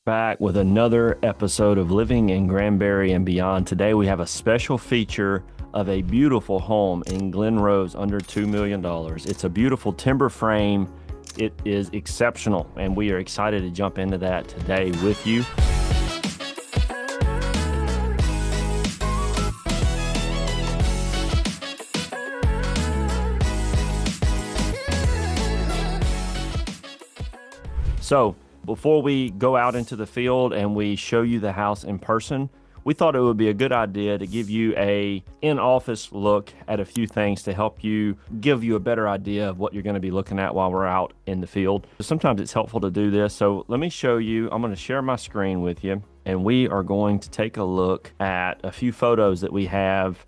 Back with another episode of Living in Granbury and Beyond. Today we have a special feature of a beautiful home in Glen Rose under $2 million. It's a beautiful timber frame. It is exceptional, and we are excited to jump into that today with you. So, before we go out into the field and we show you the house in person, we thought it would be a good idea to give you a in-office look at a few things to help you, give you a better idea of what you're going to be looking at while we're out in the field. Sometimes it's helpful to do this. So let me show you. I'm going to share my screen with you, and we are going to take a look at a few photos that we have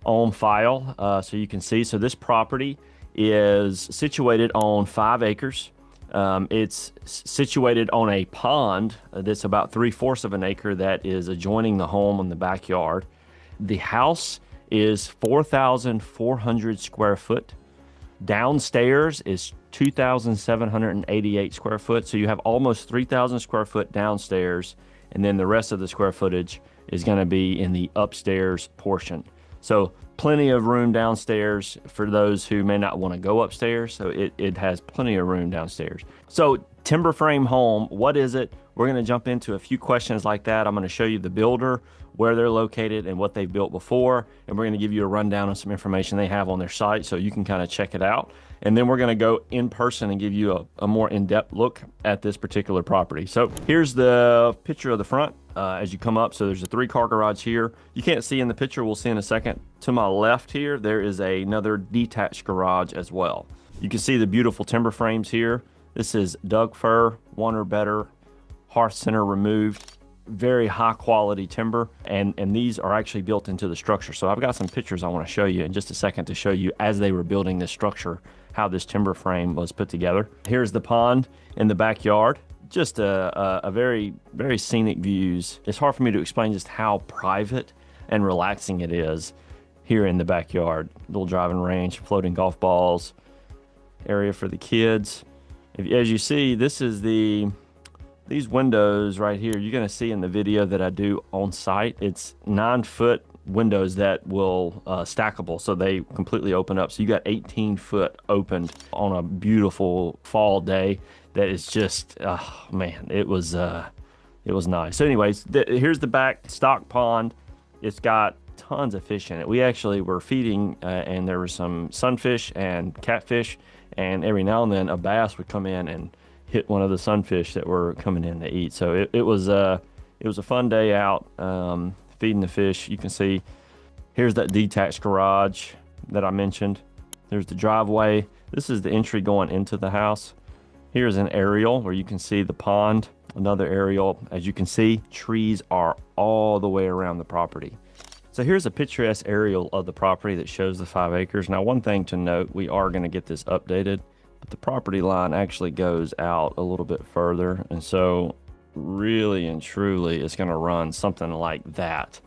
on file so you can see. So this property is situated on 5 acres. It's situated on a pond that's about 3/4 of an acre that is adjoining the home in the backyard. The house is 4,400 square foot. Downstairs is 2,788 square foot. So you have almost 3,000 square foot downstairs, and then the rest of the square footage is going to be in the upstairs portion. So plenty of room downstairs for those who may not want to go upstairs. So it has plenty of room downstairs. So timber frame home, what is it? We're going to jump into a few questions like that. I'm going to show you the builder, where they're located and what they've built before. And we're going to give you a rundown on some information they have on their site so you can kind of check it out. And then we're going to go in person and give you a more in-depth look at this particular property. So here's the picture of the front as you come up. So there's a 3-car garage here. You can't see in the picture, we'll see in a second. To my left here, there is another detached garage as well. You can see the beautiful timber frames here. This is Doug fir, 1 or better, hearth center removed, very high quality timber, and these are actually built into the structure. So I've got some pictures I want to show you in just a second to show you as they were building this structure, how this timber frame was put together. Here's the pond in the backyard. Just a very, very scenic views. It's hard for me to explain just how private and relaxing it is here in the backyard. Little driving range, floating golf balls, area for the kids. As you see, this is these windows right here. You're going to see in the video that I do on site. It's 9-foot windows that will stackable, so they completely open up. So you got 18 foot opened on a beautiful fall day. That is just, oh man, it was nice. So anyways, here's the back stock pond. It's got tons of fish in it. We actually were feeding and there were some sunfish and catfish, and every now and then a bass would come in and hit one of the sunfish that were coming in to eat. So it was a fun day out feeding the fish. You can see here's that detached garage that I mentioned. There's the driveway. This is the entry going into the house. Here's an aerial where you can see the pond, another aerial. As you can see, trees are all the way around the property. So here's a picturesque aerial of the property that shows the 5 acres. Now, one thing to note, we are going to get this updated, but the property line actually goes out a little bit further. And so really and truly, it's going to run something like that.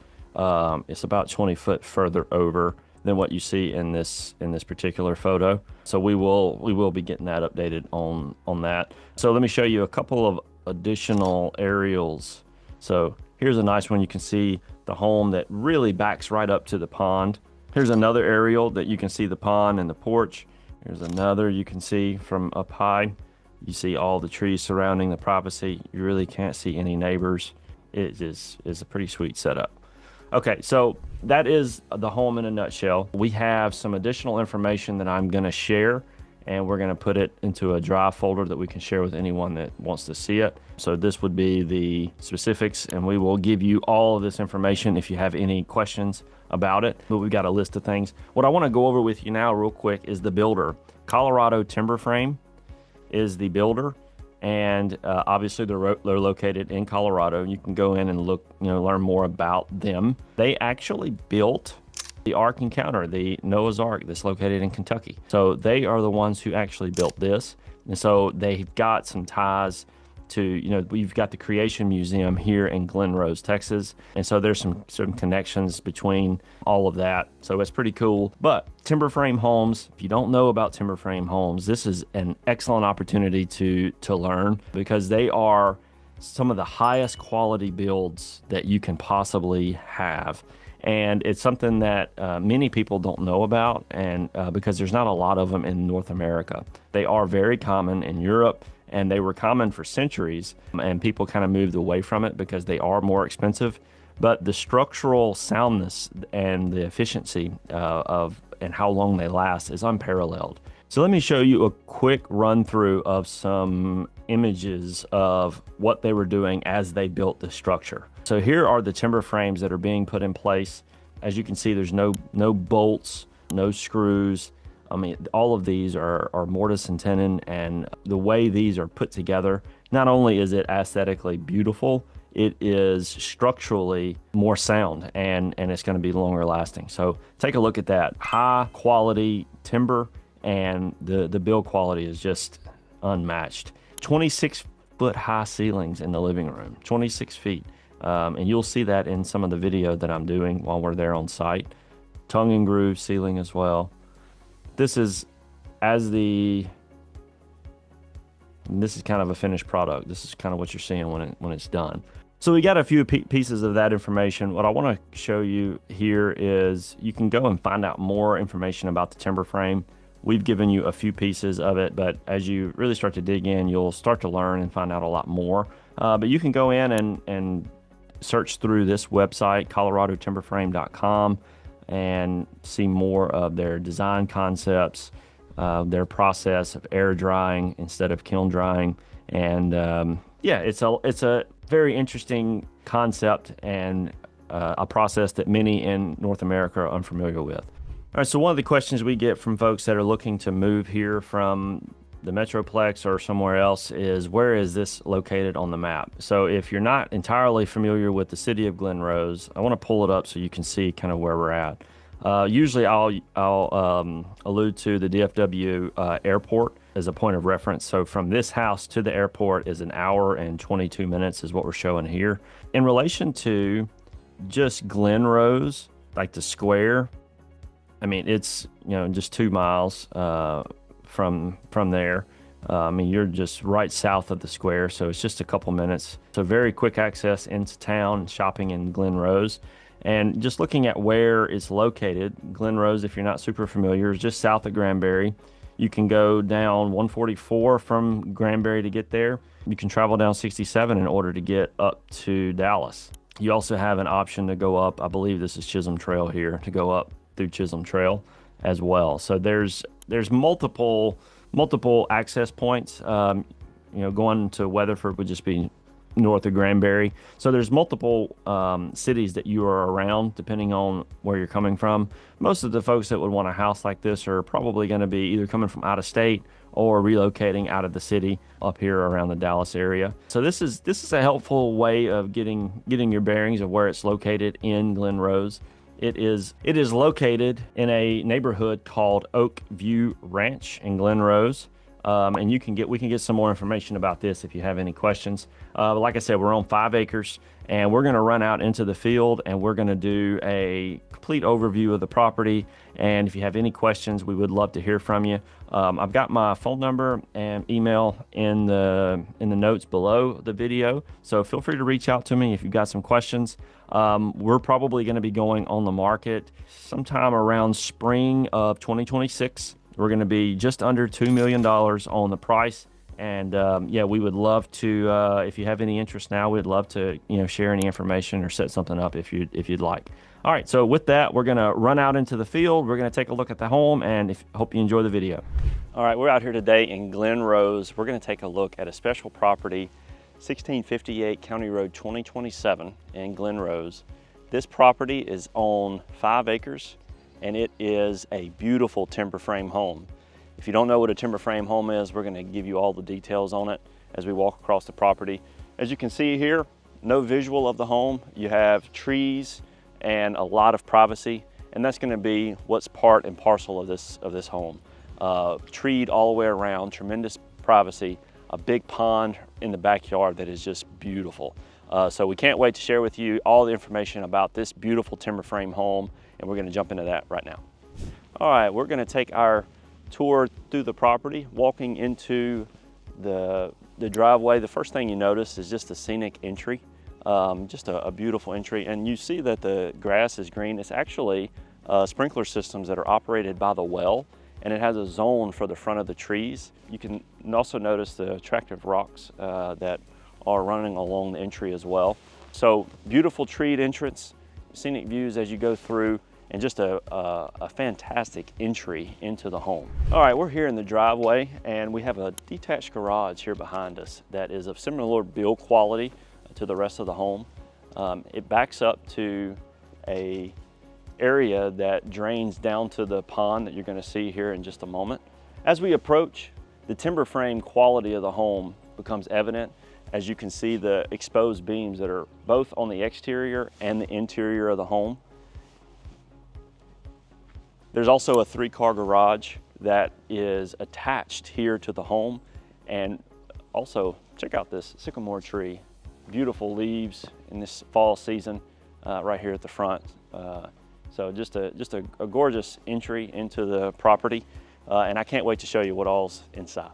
It's about 20 foot further over than what you see in this particular photo. So we will be getting that updated on that. So let me show you a couple of additional aerials. So here's a nice one. You can see the home that really backs right up to the pond. Here's another aerial that you can see the pond and the porch. Here's another you can see from up high. You see all the trees surrounding the privacy. You really can't see any neighbors. It is a pretty sweet setup. Okay, so that is the home in a nutshell. We have some additional information that I'm going to share, and we're going to put it into a drive folder that we can share with anyone that wants to see it. So this would be the specifics, and we will give you all of this information if you have any questions about it. But we've got a list of things. What I want to go over with you now real quick is the builder. Colorado Timberframe is the builder. And obviously they're located in Colorado. You can go in and look, learn more about them. They actually built the Ark Encounter, the Noah's Ark that's located in Kentucky. So they are the ones who actually built this. And so they've got some ties to, we've got the Creation Museum here in Glen Rose, Texas. And so there's some connections between all of that. So it's pretty cool. But timber frame homes, if you don't know about timber frame homes, this is an excellent opportunity to learn, because they are some of the highest quality builds that you can possibly have. And it's something that many people don't know about, and because there's not a lot of them in North America. They are very common in Europe, and they were common for centuries, and people kind of moved away from it because they are more expensive. But the structural soundness and the efficiency and how long they last is unparalleled. So let me show you a quick run through of some images of what they were doing as they built the structure. So here are the timber frames that are being put in place. As you can see, there's no bolts, no screws. I mean, all of these are mortise and tenon, and the way these are put together, not only is it aesthetically beautiful, it is structurally more sound, and it's going to be longer lasting. So take a look at that. High quality timber, and the build quality is just unmatched. 26-foot high ceilings in the living room, 26 feet. And you'll see that in some of the video that I'm doing while we're there on site. Tongue and groove ceiling as well. This is kind of a finished product. This is kind of what you're seeing when it's done. So we got a few pieces of that information. What I want to show you here is you can go and find out more information about the timber frame. We've given you a few pieces of it, but as you really start to dig in, you'll start to learn and find out a lot more. But you can go in and search through this website, coloradotimberframe.com, and see more of their design concepts, their process of air drying instead of kiln drying. And yeah, it's a very interesting concept and a process that many in North America are unfamiliar with. All right, so one of the questions we get from folks that are looking to move here from the Metroplex or somewhere else is, where is this located on the map? So if you're not entirely familiar with the city of Glen Rose, I want to pull it up so you can see kind of where we're at. Usually I'll allude to the DFW airport as a point of reference. So from this house to the airport is 1 hour and 22 minutes is what we're showing here. In relation to just Glen Rose, like the square, I mean, it's, just 2 miles from there. I mean, you're just right south of the square, so it's just a couple minutes. So very quick access into town, shopping in Glen Rose. And just looking at where it's located, Glen Rose, if you're not super familiar, is just south of Granbury. You can go down 144 from Granbury to get there. You can travel down 67 in order to get up to Dallas. You also have an option to go up, I believe this is Chisholm Trail here, to go up through Chisholm Trail as well. So there's multiple access points. Going to Weatherford would just be north of Granbury. So there's multiple cities that you are around depending on where you're coming from. Most of the folks that would want a house like this are probably going to be either coming from out of state or relocating out of the city up here around the Dallas area. So this is a helpful way of getting your bearings of where it's located in Glen Rose. It is located in a neighborhood called Oak View Ranch in Glen Rose. And we can get some more information about this if you have any questions. But like I said, we're on 5 acres, and we're going to run out into the field and we're going to do a complete overview of the property. And if you have any questions, we would love to hear from you. I've got my phone number and email in the notes below the video, so feel free to reach out to me if you've got some questions. We're probably going to be going on the market sometime around spring of 2026. We're going to be just under $2 million on the price. And we would love to, if you have any interest now, we'd love to, share any information or set something up if you'd like. All right, so with that, we're going to run out into the field. We're going to take a look at the home, and hope you enjoy the video. All right, we're out here today in Glen Rose. We're going to take a look at a special property, 1658 County Road 2027 in Glen Rose. This property is on 5 acres. And it is a beautiful timber frame home. If you don't know what a timber frame home is, we're going to give you all the details on it as we walk across the property. As you can see here, no visual of the home. You have trees and a lot of privacy, and that's going to be what's part and parcel of this home. Treed all the way around, tremendous privacy, a big pond in the backyard that is just beautiful. So we can't wait to share with you all the information about this beautiful timber frame home, and we're going to jump into that right now. All right, we're going to take our tour through the property, walking into the the driveway, the first thing you notice is just a scenic entry, just a beautiful entry. And you see that the grass is green. It's actually sprinkler systems that are operated by the well, and it has a zone for the front of the trees. You can also notice the attractive rocks that are running along the entry as well. So beautiful treed entrance, scenic views as you go through, and just a fantastic entry into the home. All right, we're here in the driveway, and we have a detached garage here behind us that is of similar build quality to the rest of the home. It backs up to a area that drains down to the pond that you're going to see here in just a moment. As we approach, the timber frame quality of the home becomes evident as you can see the exposed beams that are both on the exterior and the interior of the home. There's also a 3-car garage that is attached here to the home. And also, check out this sycamore tree. Beautiful leaves in this fall season right here at the front. So just a gorgeous entry into the property. And I can't wait to show you what all's inside.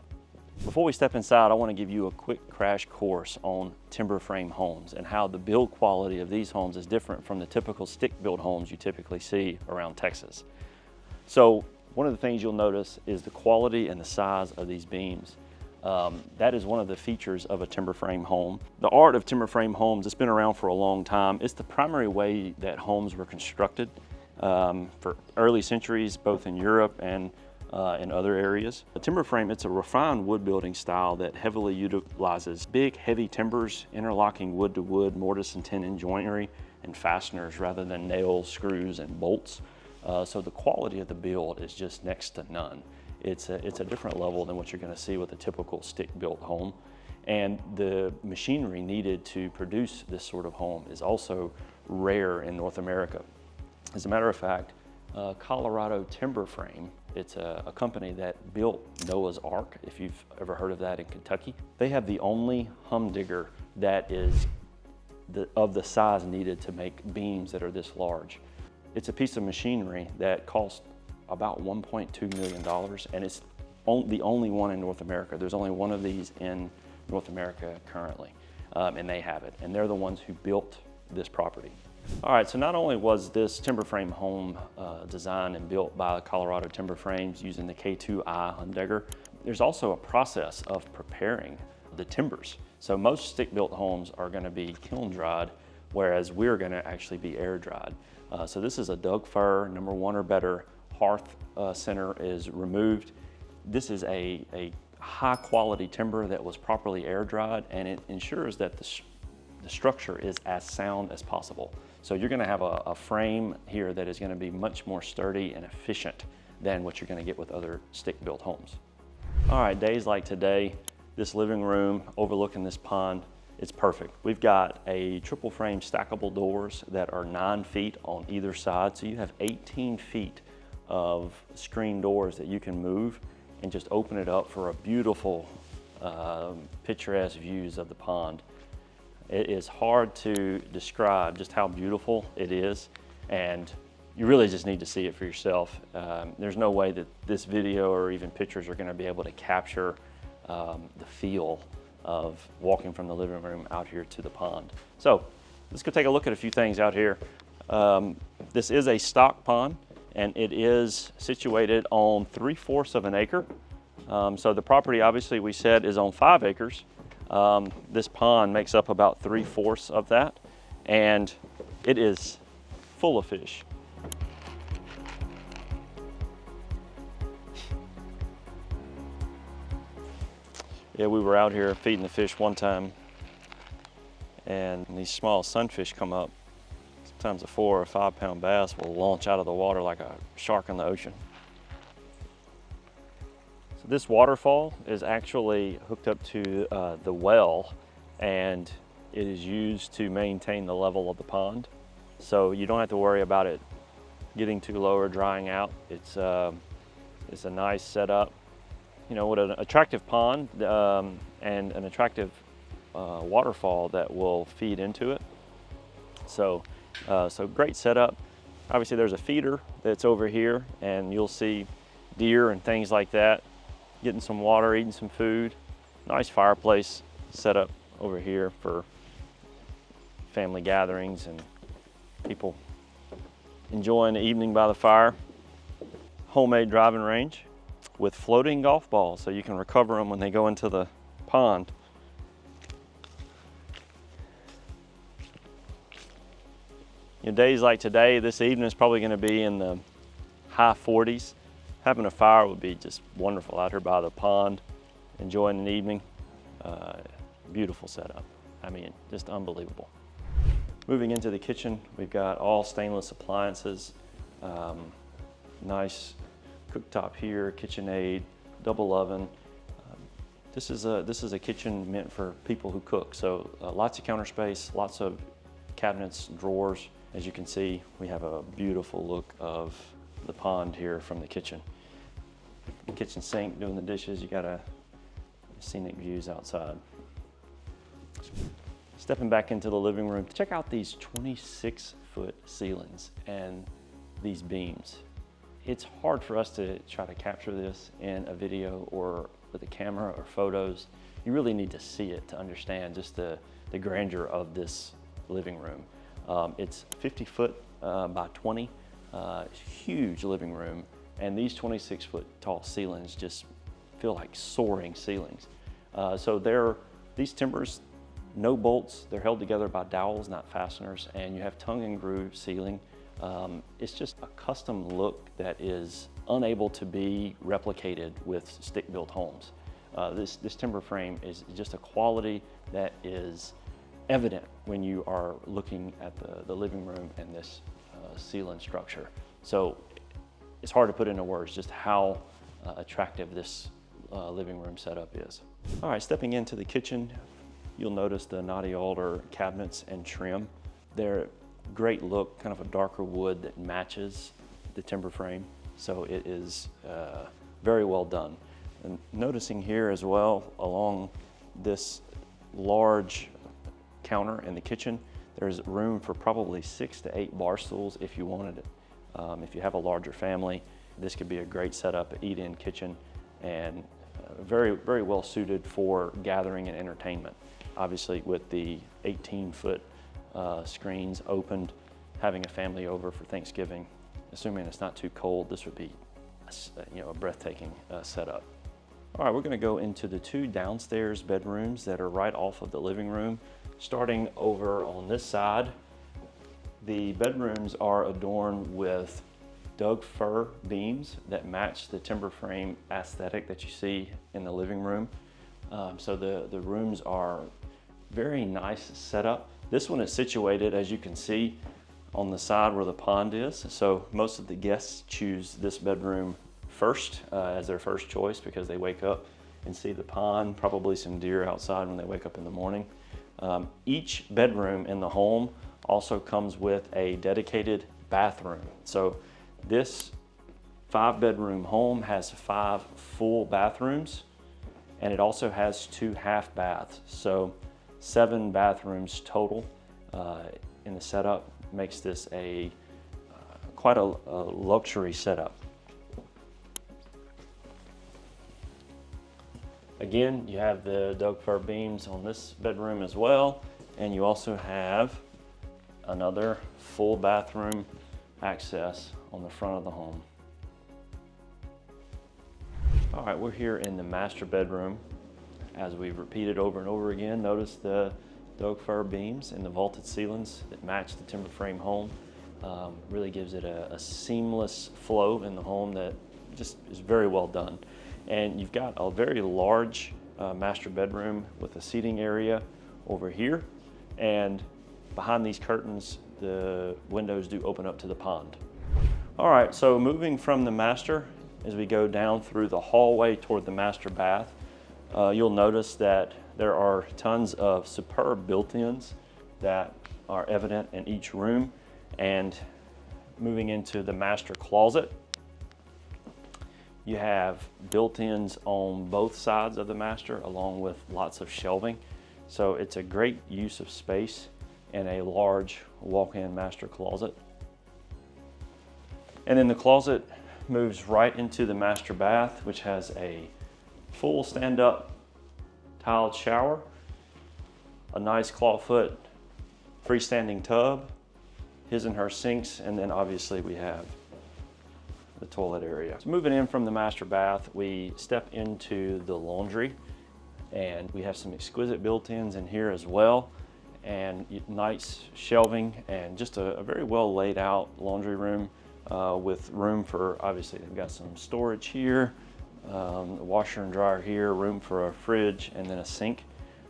Before we step inside, I want to give you a quick crash course on timber frame homes and how the build quality of these homes is different from the typical stick-built homes you typically see around Texas. So one of the things you'll notice is the quality and the size of these beams. That is one of the features of a timber frame home. The art of timber frame homes, it's been around for a long time. It's the primary way that homes were constructed for early centuries, both in Europe and in other areas. A timber frame, it's a refined wood building style that heavily utilizes big, heavy timbers, interlocking wood to wood, mortise and tenon joinery, and fasteners rather than nails, screws, and bolts. So the quality of the build is just next to none. It's a different level than what you're going to see with a typical stick-built home. And the machinery needed to produce this sort of home is also rare in North America. As a matter of fact, Colorado Timberframe, it's a company that built Noah's Ark, if you've ever heard of that in Kentucky. They have the only humdinger that is of the size needed to make beams that are this large. It's a piece of machinery that costs about $1.2 million, and it's the only one in North America. There's only one of these in North America currently, and they have it, and they're the ones who built this property. All right, so not only was this timber frame home designed and built by Colorado Timberframes using the K2i humdinger, there's also a process of preparing the timbers. So most stick-built homes are going to be kiln dried, whereas we're going to actually be air dried. So this is a Doug fir, number 1 or better. Hearth center is removed. This is a high quality timber that was properly air dried, and it ensures that the structure is as sound as possible. So you're gonna have a frame here that is gonna be much more sturdy and efficient than what you're gonna get with other stick-built homes. All right, days like today, this living room overlooking this pond, it's perfect. We've got a triple frame stackable doors that are 9 feet on either side. So you have 18 feet of screen doors that you can move and just open it up for a beautiful picturesque views of the pond. It is hard to describe just how beautiful it is, and you really just need to see it for yourself. There's no way that this video or even pictures are gonna be able to capture the feel of walking from the living room out here to the pond. So let's go take a look at a few things out here. This is a stock pond, and it is situated on 3/4 of an acre. So the property, obviously, we said is on 5 acres. This pond makes up about 3/4 of that, and it is full of fish. Yeah, we were out here feeding the fish one time, and these small sunfish come up. Sometimes a 4 or 5 pound bass will launch out of the water like a shark in the ocean. So this waterfall is actually hooked up to the well, and it is used to maintain the level of the pond. So you don't have to worry about it getting too low or drying out. It's a nice setup. You know, with an attractive pond and an attractive waterfall that will feed into it. So great setup. Obviously there's a feeder that's over here, and you'll see deer and things like that getting some water, eating some food. Nice fireplace set up over here for family gatherings and people enjoying the evening by the fire. Homemade driving range with floating golf balls so you can recover them when they go into the pond. Days like today, this evening is probably going to be in the high 40s. Having a fire would be just wonderful out here by the pond, enjoying an evening. Beautiful setup. I mean, just unbelievable. Moving into the kitchen, we've got all stainless appliances. Nice cooktop here, KitchenAid, double oven. This is a kitchen meant for people who cook. So lots of counter space, lots of cabinets, drawers. As you can see, we have a beautiful look of the pond here from the kitchen. Kitchen sink, doing the dishes, you got a scenic views outside. Stepping back into the living room, check out these 26-foot ceilings and these beams. It's hard for us to try to capture this in a video or with a camera or photos. You really need to see it to understand just the grandeur of this living room. It's 50 foot by 20, huge living room, and these 26-foot tall ceilings just feel like soaring ceilings. So these timbers, no bolts, they're held together by dowels, not fasteners, and you have tongue and groove ceiling. It's just a custom look that is unable to be replicated with stick-built homes. This timber frame is just a quality that is evident when you are looking at the living room and this ceiling structure. So it's hard to put into words just how attractive this living room setup is. All right, stepping into the kitchen, you'll notice the Naughty Alder cabinets and trim. They're great look, kind of a darker wood that matches the timber frame. So it is very well done. And noticing here as well, along this large counter in the kitchen, there's room for probably 6 to 8 bar stools if you wanted it. If you have a larger family, this could be a great setup, an eat-in kitchen, and very, very well suited for gathering and entertainment. Obviously with the 18-foot screens opened, having a family over for Thanksgiving, assuming it's not too cold, this would be a breathtaking setup. All right, we're going to go into the 2 downstairs bedrooms that are right off of the living room. Starting over on this side, the bedrooms are adorned with Doug fir beams that match the timber frame aesthetic that you see in the living room. So the rooms are very nice setup. This one is situated, as you can see, on the side where the pond is. So most of the guests choose this bedroom first as their first choice because they wake up and see the pond, probably some deer outside when they wake up in the morning. Each bedroom in the home also comes with a dedicated bathroom. So this 5-bedroom home has 5 full bathrooms, and it also has 2 half baths. So 7 bathrooms total in the setup makes this quite a luxury setup. Again, you have the Doug fir beams on this bedroom as well, and you also have another full bathroom access on the front of the home. All right, we're here in the master bedroom. As we've repeated over and over again, notice the Doug fir beams and the vaulted ceilings that match the timber frame home. Really gives it a seamless flow in the home that just is very well done. And you've got a very large master bedroom with a seating area over here. And behind these curtains, the windows do open up to the pond. All right, so moving from the master, as we go down through the hallway toward the master bath, you'll notice that there are tons of superb built-ins that are evident in each room. And moving into the master closet, you have built-ins on both sides of the master along with lots of shelving. So it's a great use of space in a large walk-in master closet. And then the closet moves right into the master bath, which has a full stand-up tiled shower, a nice clawfoot freestanding tub, his and her sinks, and then obviously we have the toilet area. So moving in from the master bath, we step into the laundry, and we have some exquisite built-ins in here as well, and nice shelving, and just a very well laid out laundry room with room for, obviously they've got some storage here, a washer and dryer here, room for a fridge, and then a sink.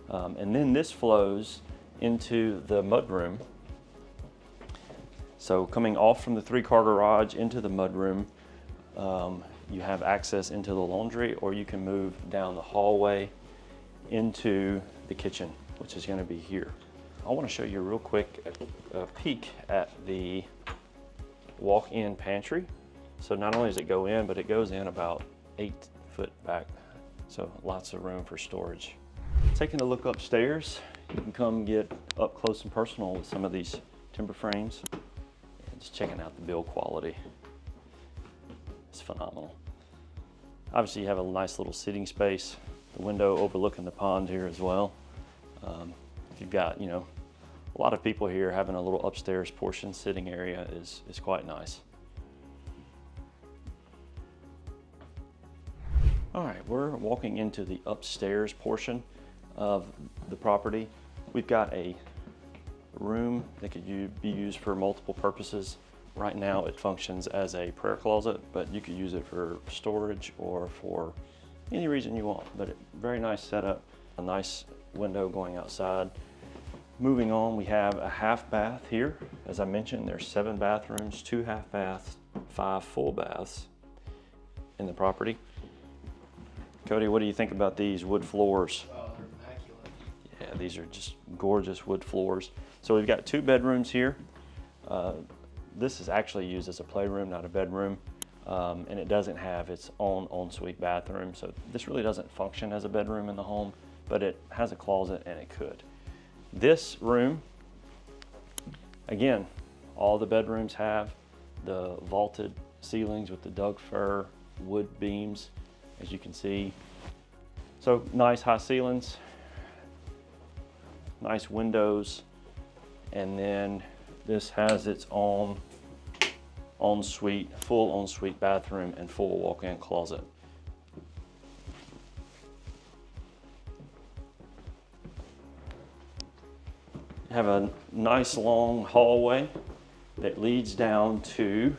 And then this flows into the mudroom. So coming off from the 3-car garage into the mudroom, you have access into the laundry, or you can move down the hallway into the kitchen, which is going to be here. I want to show you real quick a peek at the walk-in pantry. So not only does it go in, but it goes in about 8 foot back. So lots of room for storage. Taking a look upstairs, you can come get up close and personal with some of these timber frames. And just checking out the build quality. It's phenomenal. Obviously you have a nice little sitting space, the window overlooking the pond here as well. If you've got, you know, a lot of people here, having a little upstairs portion sitting area is quite nice. All right, we're walking into the upstairs portion of the property. We've got a room that could be used for multiple purposes. Right now it functions as a prayer closet, but you could use it for storage or for any reason you want. But very nice setup, a nice window going outside. Moving on, we have a half bath here. As I mentioned, there's 7 bathrooms, 2 half baths, 5 full baths in the property. Cody, what do you think about these wood floors? Oh, they're immaculate. Yeah, these are just gorgeous wood floors. So we've got 2 bedrooms here. This is actually used as a playroom, not a bedroom. And it doesn't have its own ensuite bathroom. So this really doesn't function as a bedroom in the home, but it has a closet and it could. This room, again, all the bedrooms have the vaulted ceilings with the Doug fir wood beams, as you can see. So nice high ceilings, nice windows, and then this has its own ensuite, full ensuite bathroom and full walk-in closet. You have a nice long hallway that leads down to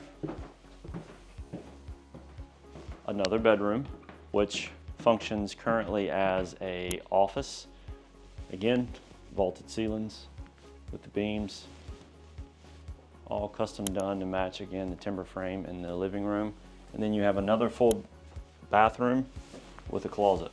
another bedroom, which functions currently as an office. Again, vaulted ceilings with the beams, all custom done to match, again, the timber frame in the living room. And then you have another full bathroom with a closet.